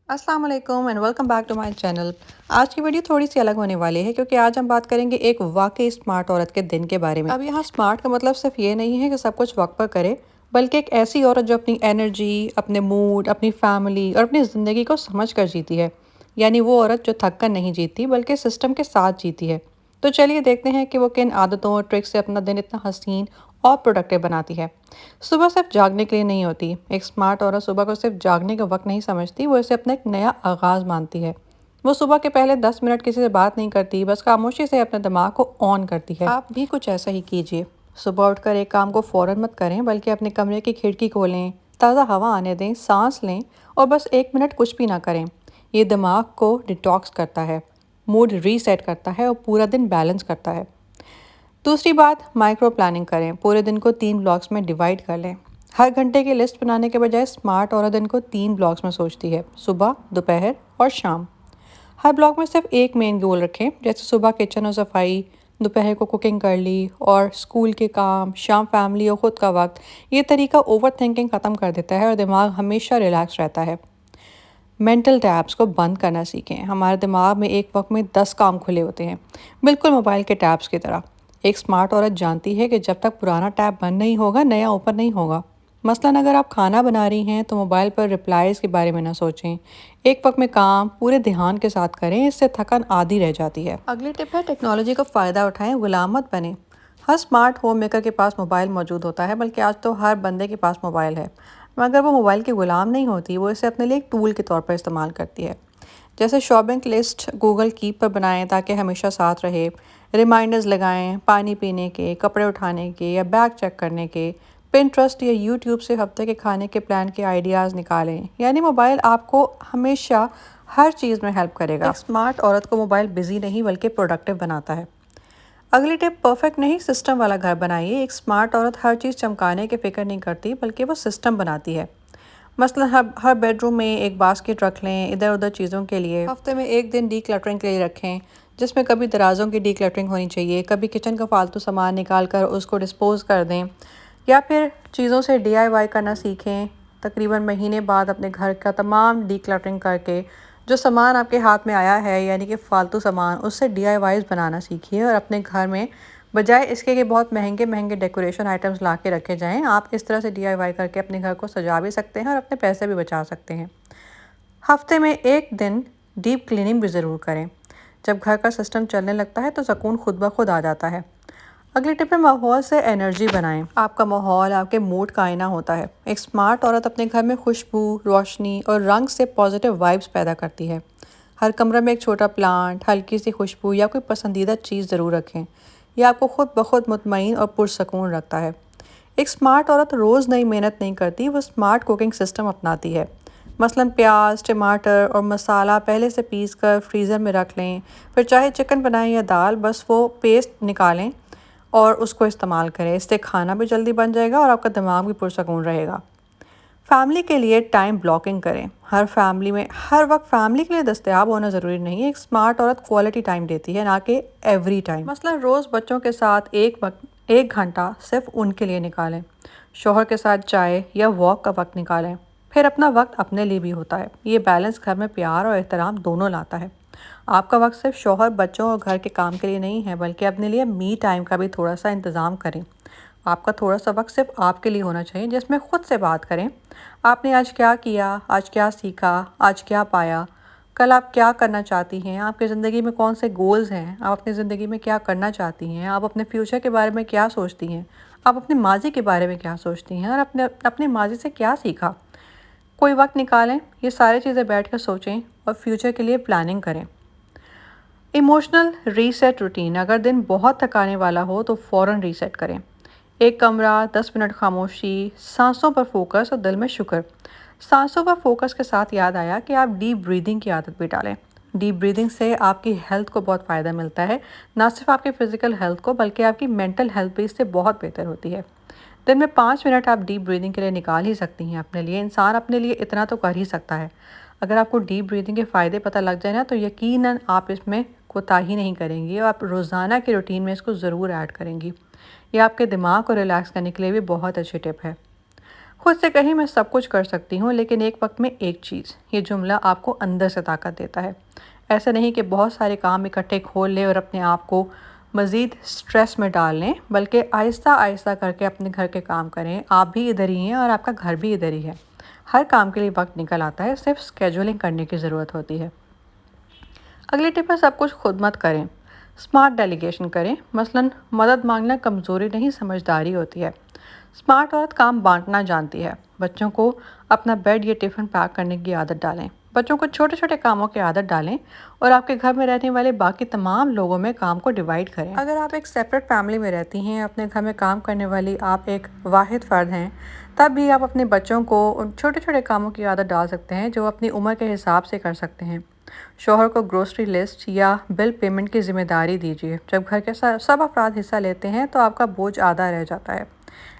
अस्सलाम वालेकुम and welcome back to my channel. आज की वीडियो थोड़ी सी अलग होने वाली है क्योंकि आज हम बात करेंगे एक वाकई स्मार्ट औरत के दिन के बारे में। अब यहाँ स्मार्ट का मतलब सिर्फ ये नहीं है कि सब कुछ वक्त पर करे, बल्कि एक ऐसी औरत जो अपनी एनर्जी, अपने मूड, अपनी फैमिली और अपनी ज़िंदगी को समझ कर जीती है। यानी वो औरत जो थक कर नहीं जीती बल्कि सिस्टम के साथ जीती है। तो चलिए देखते हैं कि वो किन आदतों और ट्रिक्स से अपना दिन इतना हसीन और प्रोडक्टिव बनाती है। सुबह सिर्फ जागने के लिए नहीं होती। एक स्मार्ट औरत सुबह को सिर्फ जागने का वक्त नहीं समझती, वो इसे अपना एक नया आगाज़ मानती है। वो सुबह के पहले 10 मिनट किसी से बात नहीं करती, बस खामोशी से अपने दिमाग को ऑन करती है। आप भी कुछ ऐसा ही कीजिए। सुबह उठकर एक काम को फ़ौरन मत करें, बल्कि अपने कमरे की खिड़की खोलें, ताज़ा हवा आने दें, सांस लें और बस 1 मिनट कुछ भी ना करें। ये दिमाग को डिटॉक्स करता है, मूड रीसेट करता है और पूरा दिन बैलेंस करता है। दूसरी बात, माइक्रो प्लानिंग करें। पूरे दिन को 3 ब्लॉक्स में डिवाइड कर लें। हर घंटे की लिस्ट बनाने के बजाय स्मार्ट औरत दिन को 3 ब्लॉक्स में सोचती है: सुबह, दोपहर और शाम। हर ब्लॉक में सिर्फ एक मेन गोल रखें, जैसे सुबह किचन और सफाई, दोपहर को कुकिंग कर ली और स्कूल के काम, शाम फैमिली और ख़ुद का वक्त। ये तरीका ओवर थिंकिंग ख़त्म कर देता है और दिमाग हमेशा रिलैक्स रहता है। मेंटल टैब्स को बंद करना सीखें। हमारे दिमाग में एक वक्त में 10 काम खुले होते हैं, बिल्कुल मोबाइल के टैब्स की तरह। एक स्मार्ट औरत जानती है कि जब तक पुराना टैब बंद नहीं होगा, नया ओपन नहीं होगा। मसलन अगर आप खाना बना रही हैं तो मोबाइल पर रिप्लाईज के बारे में ना सोचें। एक वक्त में काम पूरे ध्यान के साथ करें, इससे थकान आधी रह जाती है। अगली टिप है, टेक्नोलॉजी का फ़ायदा उठाएं, गुलाम मत बने। हर स्मार्ट होम मेकर के पास मोबाइल मौजूद होता है, बल्कि आज तो हर बंदे के पास मोबाइल है। मगर वो मोबाइल की ग़ुलाम नहीं होती, वो इसे अपने लिए एक टूल के तौर पर इस्तेमाल करती है। जैसे शॉपिंग लिस्ट गूगल कीप पर बनाएं ताकि हमेशा साथ रहे। रिमाइंडर्स लगाएं पानी पीने के, कपड़े उठाने के या बैग चेक करने के। पिंटरेस्ट या यूट्यूब से हफ्ते के खाने के प्लान के आइडियाज़ निकालें। यानी मोबाइल आपको हमेशा हर चीज़ में हेल्प करेगा। एक स्मार्ट औरत को मोबाइल बिजी नहीं बल्कि प्रोडक्टिव बनाता है। अगली टिप, परफेक्ट नहीं सिस्टम वाला घर बनाइए। एक स्मार्ट औरत हर चीज़ चमकाने की फ़िक्र नहीं करती, बल्कि वो सिस्टम बनाती है। मसलन हर बेडरूम में एक बास्केट रख लें इधर उधर चीज़ों के लिए। हफ्ते में एक दिन डी क्लटरिंग के लिए रखें, जिसमें कभी दराज़ों की डी क्लटरिंग होनी चाहिए, कभी किचन का फालतू सामान निकाल कर उसको डिस्पोज़ कर दें। या फिर चीज़ों से DIY करना सीखें। तकरीबन महीने बाद अपने घर का तमाम डी क्लटरिंग करके जो सामान आपके हाथ में आया है, यानी कि फ़ालतू सामान, उससे DIYs बनाना सीखिए। और अपने घर में बजाय इसके कि बहुत महंगे महंगे डेकोरेशन आइटम्स ला के रखे जाएं, आप इस तरह से DIY करके अपने घर को सजा भी सकते हैं और अपने पैसे भी बचा सकते हैं। हफ्ते में एक दिन डीप क्लीनिंग भी ज़रूर करें। जब घर का सिस्टम चलने लगता है तो सुकून खुद ब खुद आ जाता है। अगली टिप है, माहौल से एनर्जी बनाएं। आपका माहौल आपके मूड का आईना होता है। एक स्मार्ट औरत अपने घर में खुशबू, रोशनी और रंग से पॉजिटिव वाइब्स पैदा करती है। हर कमरे में एक छोटा प्लांट, हल्की सी खुशबू या कोई पसंदीदा चीज़ ज़रूर रखें। यह आपको खुद ब खुद मुतमईन और पुरसकून रखता है। एक स्मार्ट औरत रोज़ नई मेहनत नहीं करती, वो स्मार्ट कुकिंग सिस्टम अपनाती है। मसलन प्याज, टमाटर और मसाला पहले से पीस कर फ्रीज़र में रख लें। फिर चाहे चिकन बनाएं या दाल, बस वो पेस्ट निकालें और उसको इस्तेमाल करें। इससे खाना भी जल्दी बन जाएगा और आपका दिमाग भी पुरसकून रहेगा। फैमिली के लिए टाइम ब्लॉकिंग करें। हर वक्त फैमिली के लिए दस्तयाब होना ज़रूरी नहीं है। एक स्मार्ट औरत क्वालिटी टाइम देती है, ना कि एवरी टाइम। मसलन रोज़ बच्चों के साथ 1 घंटा सिर्फ उनके लिए निकालें। शौहर के साथ चाय या वॉक का वक्त निकालें। फिर अपना वक्त अपने लिए भी होता है। ये बैलेंस घर में प्यार और एहतराम दोनों लाता है। आपका वक्त सिर्फ शौहर, बच्चों और घर के काम के लिए नहीं है, बल्कि अपने लिए मी टाइम का भी थोड़ा सा इंतज़ाम करें। आपका थोड़ा सा वक्त सिर्फ आपके लिए होना चाहिए, जिसमें खुद से बात करें। आपने आज क्या किया, आज क्या सीखा, आज क्या पाया, कल आप क्या करना चाहती हैं, आपकी ज़िंदगी में कौन से गोल्स हैं, आप अपनी ज़िंदगी में क्या करना चाहती हैं, आप अपने फ्यूचर के बारे में क्या सोचती हैं, आप अपने माजी के बारे में क्या सोचती हैं और अपने माजी से क्या सीखा। कोई वक्त निकालें, ये सारी चीज़ें बैठ कर सोचें और फ्यूचर के लिए प्लानिंग करें। इमोशनल रीसेट रूटीन, अगर दिन बहुत थकाने वाला हो तो फ़ौरन रीसेट करें। एक कमरा, 10 मिनट खामोशी, सांसों पर फोकस और दिल में शुक्र। सांसों पर फोकस के साथ याद आया कि आप डीप ब्रीदिंग की आदत भी डालें। डीप ब्रीदिंग से आपकी हेल्थ को बहुत फ़ायदा मिलता है, ना सिर्फ आपकी फ़िज़िकल हेल्थ को, बल्कि आपकी मेंटल हेल्थ भी इससे बहुत बेहतर होती है। दिन में 5 मिनट आप डीप ब्रीदिंग के लिए निकाल ही सकती हैं अपने लिए। इंसान अपने लिए इतना तो कर ही सकता है। अगर आपको डीप ब्रीदिंग के फ़ायदे पता लग जाए ना, तो यकीनन आप इसमें कोताही नहीं करेंगी और आप रोज़ाना की रूटीन में इसको ज़रूर ऐड करेंगी। ये आपके दिमाग को रिलैक्स करने के लिए भी बहुत अच्छी टिप है। खुद से कहीं मैं सब कुछ कर सकती हूँ, लेकिन एक वक्त में एक चीज़। ये जुमला आपको अंदर से ताकत देता है। ऐसा नहीं कि बहुत सारे काम इकट्ठे खोल लें और अपने आप को मज़ीद स्ट्रेस में डाल लें, बल्कि आहिस्ता आहिस्ता करके अपने घर के काम करें। आप भी इधर ही हैं और आपका घर भी इधर ही है। हर काम के लिए वक्त निकल आता है, सिर्फ स्केजुलिंग करने की ज़रूरत होती है। अगली टिप है, सब कुछ खुद मत करें, स्मार्ट डेलीगेशन करें। मसलन मदद मांगना कमज़ोरी नहीं, समझदारी होती है। स्मार्ट औरत काम बांटना जानती है। बच्चों को अपना बेड या टिफ़िन पैक करने की आदत डालें। बच्चों को छोटे छोटे कामों की आदत डालें और आपके घर में रहने वाले बाकी तमाम लोगों में काम को डिवाइड करें। अगर आप एक सेपरेट फैमिली में रहती हैं, अपने घर में काम करने वाली आप एक वाहिद फ़र्द हैं, तब भी आप अपने बच्चों को उन छोटे छोटे कामों की आदत डाल सकते हैं जो अपनी उम्र के हिसाब से कर सकते हैं। शौहर को ग्रोसरी लिस्ट या बिल पेमेंट की जिम्मेदारी दीजिए। जब घर के सब अफराद हिस्सा लेते हैं तो आपका बोझ आधा रह जाता है।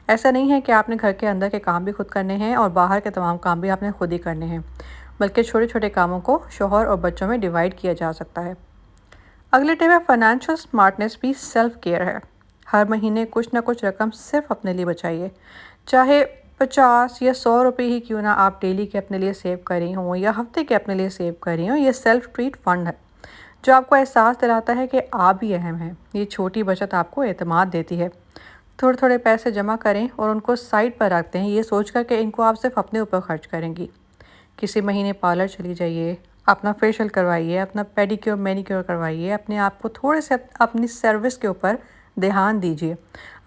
ऐसा नहीं है कि आपने घर के अंदर के काम भी खुद करने हैं और बाहर के तमाम काम भी आपने खुद ही करने हैं, बल्कि छोटे छोटे कामों को शौहर और बच्चों में डिवाइड किया जा सकता है। अगली टिप है, फाइनेंशियल स्मार्टनेस भी सेल्फ केयर है। हर महीने कुछ ना कुछ रकम सिर्फ अपने लिए बचाइए। चाहे 50 या 100 रुपये ही क्यों ना आप डेली के अपने लिए सेव करी हों या हफ्ते के अपने लिए सेव करी हों, ये सेल्फ ट्रीट फंड है जो आपको एहसास दिलाता है कि आप भी अहम हैं। ये छोटी बचत आपको एतमाद देती है। थोड़े थोड़े पैसे जमा करें और उनको साइड पर रखते हैं, ये सोचकर कि इनको आप सिर्फ अपने ऊपर खर्च करेंगी। किसी महीने पार्लर चली जाइए, अपना फेशियल करवाइए, अपना पेडिक्योर मैनिक्योर करवाइए। अपने आप को थोड़े से अपनी सर्विस के ऊपर ध्यान दीजिए।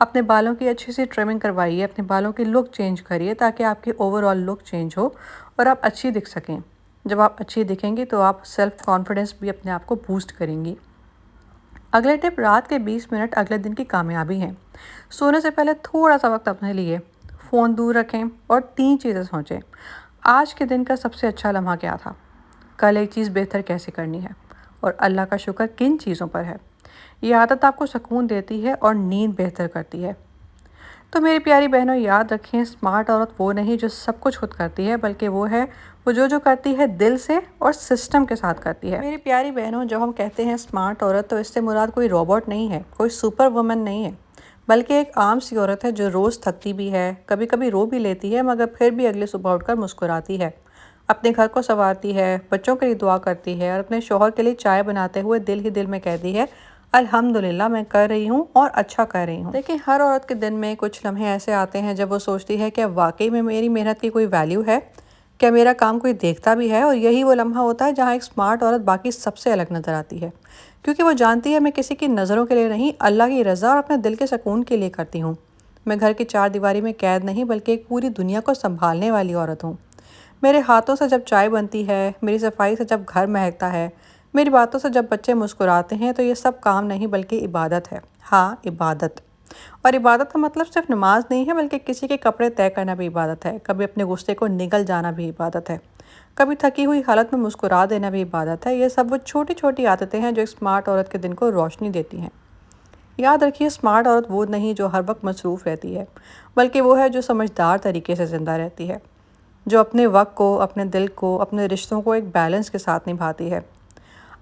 अपने बालों की अच्छी सी ट्रिमिंग करवाइए, अपने बालों की लुक चेंज करिए ताकि आपकी ओवरऑल लुक चेंज हो और आप अच्छी दिख सकें। जब आप अच्छी दिखेंगी तो आप सेल्फ कॉन्फिडेंस भी अपने आप को बूस्ट करेंगी। अगले टिप, रात के 20 मिनट अगले दिन की कामयाबी है। सोने से पहले थोड़ा सा वक्त अपने लिए, फ़ोन दूर रखें और 3 चीज़ें सोचें। आज के दिन का सबसे अच्छा लम्हा क्या था, कल एक चीज़ बेहतर कैसे करनी है, और अल्लाह का शुक्र किन चीज़ों पर है। ये आदत आपको सुकून देती है और नींद बेहतर करती है। तो मेरी प्यारी बहनों, याद रखें, स्मार्ट औरत वो नहीं जो सब कुछ खुद करती है, बल्कि वो जो करती है दिल से और सिस्टम के साथ करती है। मेरी प्यारी बहनों, जब हम कहते हैं स्मार्ट औरत, तो इससे मुराद कोई रोबोट नहीं है, कोई सुपर वुमन नहीं है, बल्कि एक आम सी औरत है जो रोज़ थकती भी है, कभी कभी रो भी लेती है, मगर फिर भी अगले सुबह उठकर मुस्कुराती है, अपने घर को संवारती है, बच्चों के लिए दुआ करती है और अपने शौहर के लिए चाय बनाते हुए दिल ही दिल में कहती है, अल्हम्दुलिल्लाह मैं कर रही हूँ और अच्छा कर रही हूँ। देखिए, हर औरत के दिन में कुछ लम्हे ऐसे आते हैं जब वो सोचती है कि वाकई में मेरी मेहनत की कोई वैल्यू है, क्या मेरा काम कोई देखता भी है। और यही वो लम्हा होता है जहाँ एक स्मार्ट औरत बाकी सबसे अलग नज़र आती है, क्योंकि वो जानती है मैं किसी की नज़रों के लिए नहीं, अल्लाह की रज़ा और अपने दिल के सुकून के लिए करती हूँ। मैं घर की 4 दीवारी में कैद नहीं, बल्कि एक पूरी दुनिया को संभालने वाली औरत हूँ। मेरे हाथों से जब चाय बनती है, मेरी सफाई से जब घर महकता है, मेरी बातों से जब बच्चे मुस्कुराते हैं, तो ये सब काम नहीं बल्कि इबादत है। हाँ, इबादत। और इबादत का मतलब सिर्फ नमाज नहीं है, बल्कि किसी के कपड़े तय करना भी इबादत है, कभी अपने गुस्से को निगल जाना भी इबादत है, कभी थकी हुई हालत में मुस्कुरा देना भी इबादत है। ये सब वो छोटी छोटी आदतें हैं जो एक स्मार्ट औरत के दिन को रोशनी देती हैं। याद रखिए, स्मार्ट औरत वो नहीं जो हर वक्त मसरूफ़ रहती है, बल्कि वो है जो समझदार तरीके से ज़िंदा रहती है, जो अपने वक्त को, अपने दिल को, अपने रिश्तों को एक बैलेंस के साथ निभाती है।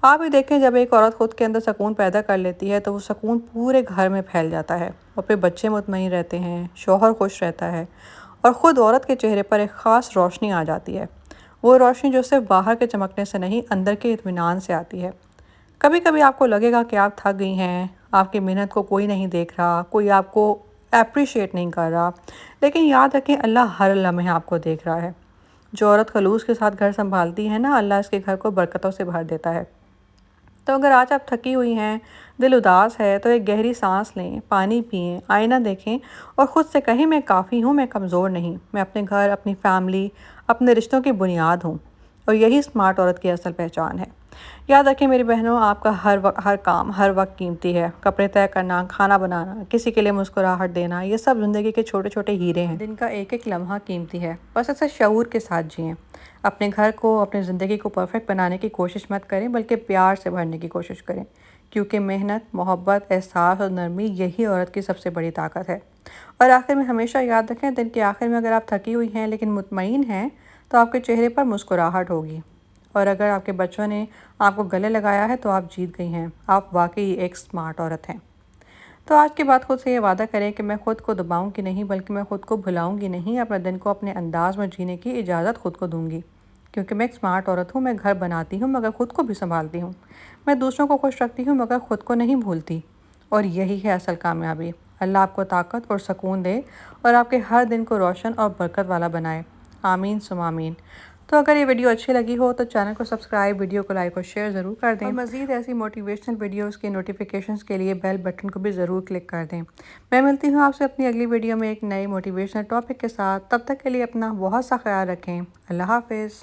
आप ही देखें, जब एक औरत खुद के अंदर सुकून पैदा कर लेती है तो वो सुकून पूरे घर में फैल जाता है और फिर बच्चे मुतमईन रहते हैं, शौहर खुश रहता है और ख़ुद औरत के चेहरे पर एक ख़ास रोशनी आ जाती है। वो रोशनी जो सिर्फ बाहर के चमकने से नहीं, अंदर के इत्मीनान से आती है। कभी कभी आपको लगेगा कि आप थक गई हैं, आपकी मेहनत को कोई नहीं देख रहा, कोई आपको अप्रिशिएट नहीं कर रहा, लेकिन याद रखें, अल्लाह हर लम्हे आपको देख रहा है। जो औरत खलूस के साथ घर संभालती है ना, अल्लाह इसके घर को बरकतों से भर देता है। तो अगर आज आप थकी हुई हैं, दिल उदास है, तो एक गहरी सांस लें, पानी पिएं, आईना देखें और ख़ुद से कहें, मैं काफ़ी हूँ, मैं कमज़ोर नहीं, मैं अपने घर, अपनी फैमिली, अपने रिश्तों की बुनियाद हूँ। और यही स्मार्ट औरत की असल पहचान है। याद रखें मेरी बहनों, आपका हर काम हर वक्त कीमती है। कपड़े तय करना, खाना बनाना, किसी के लिए मुस्कुराहट देना, ये सब ज़िंदगी के छोटे छोटे हीरे हैं। दिन का एक एक लम्हा कीमती है, बस इसे शऊर के साथ जिएं। अपने घर को, अपनी ज़िंदगी को परफेक्ट बनाने की कोशिश मत करें, बल्कि प्यार से भरने की कोशिश करें, क्योंकि मेहनत, मोहब्बत, एहसास और नरमी यही औरत की सबसे बड़ी ताकत है। और आखिर में हमेशा याद रखें, दिन के आखिर में अगर आप थकी हुई हैं लेकिन मुतमईन हैं, तो आपके चेहरे पर मुस्कुराहट होगी। और अगर आपके बच्चों ने आपको गले लगाया है तो आप जीत गई हैं, आप वाकई एक स्मार्ट औरत हैं। تو آج کے بعد خود سے یہ وعدہ کریں کہ میں خود کو دباؤں گی نہیں، بلکہ میں خود کو بھلاؤں گی نہیں، اپنے دن کو اپنے انداز میں جینے کی اجازت خود کو دوں گی، کیونکہ میں ایک سمارٹ عورت ہوں۔ میں گھر بناتی ہوں مگر خود کو بھی سنبھالتی ہوں، میں دوسروں کو خوش رکھتی ہوں مگر خود کو نہیں بھولتی، اور یہی ہے اصل کامیابی۔ اللہ آپ کو طاقت اور سکون دے اور آپ کے ہر دن کو روشن اور برکت والا بنائے، آمین ثم آمین۔ تو اگر یہ ویڈیو اچھی لگی ہو تو چینل کو سبسکرائب، ویڈیو کو لائک اور شیئر ضرور کر دیں، اور مزید ایسی موٹیویشنل ویڈیوز کے نوٹیفیکیشنز کے لیے بیل بٹن کو بھی ضرور کلک کر دیں۔ میں ملتی ہوں آپ سے اپنی اگلی ویڈیو میں ایک نئے موٹیویشنل ٹاپک کے ساتھ، تب تک کے لیے اپنا بہت سا خیال رکھیں۔ اللہ حافظ۔